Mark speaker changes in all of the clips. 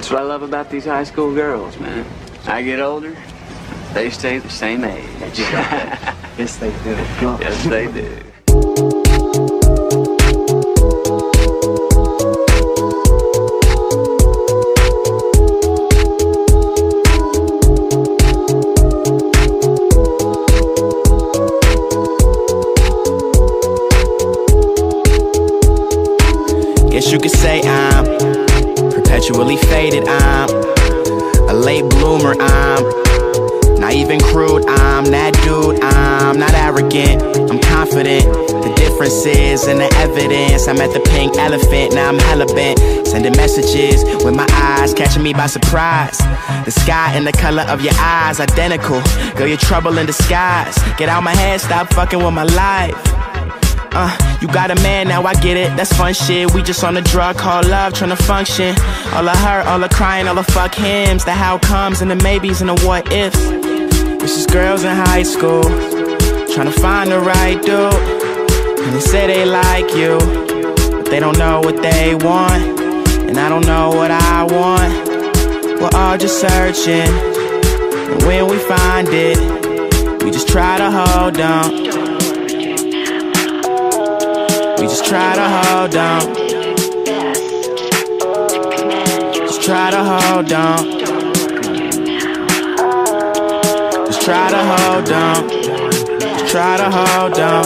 Speaker 1: That's what I love about these high school girls, man. I get older, they stay the same age.
Speaker 2: Yes, they do.
Speaker 1: Yes, they do.
Speaker 3: Guess you could say I'm perpetually faded. I'm a late bloomer. I'm naive and crude. I'm that dude. I'm not arrogant. I'm confident. The difference is in the evidence. I'm at the pink elephant. Now I'm hella bent. Sending messages with my eyes, catching me by surprise. The sky and the color of your eyes identical. Girl, you're trouble in disguise. Get out my head. Stop fucking with my life. You got a man now, I get it, that's fun shit. We just on a drug called love, tryna function. All of her, all the crying, all the fuck hims. The how comes and the maybes and the what ifs. It's just girls in high school tryna find the right dude. And they say they like you, but they don't know what they want. And I don't know what I want. We're all just searching, and when we find it, we just try to hold on. We just try to hold on. Just try to hold on. Just try to hold on. Just try to hold on.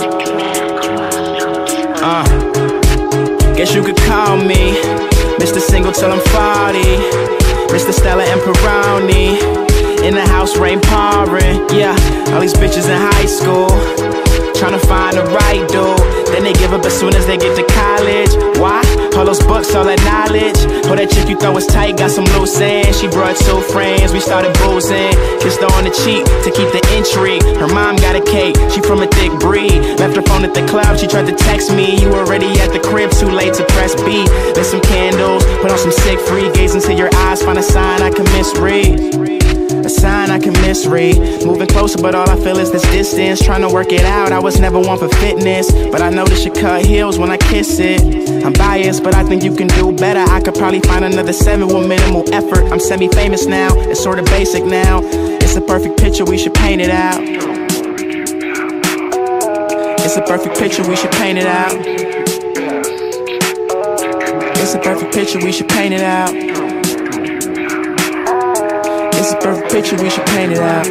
Speaker 3: Guess you could call me Mr. Single till I'm 40, Mr. Stella and Peroni. In the house, rain pouring. Yeah, all these bitches in high school tryna find the right dude. Then they give up as soon as they get to college. Why? All those books, all that knowledge. Oh, that chick you thought was tight, got some loose ends. She brought 2 friends, we started boozing. Kissed her on the cheek to keep the intrigue. Her mom got a cake, she from a thick breed. Left her phone at the club, she tried to text me. You already at the crib, too late to press B. Lit some candles, put on some sick free. Gaze into your eyes, find a sign I can misread. A sign I can misread. Moving closer, but all I feel is this distance. Trying to work it out, I was never one for fitness, but I notice you cut heels when I kiss it. I'm biased, but I think you can do better. I could probably find another 7 with minimal effort. I'm semi-famous now, it's sorta basic now. It's a perfect picture, we should paint it out. It's a perfect picture, we should paint it out. It's a perfect picture, we should paint it out. It's a perfect picture, we should paint it out.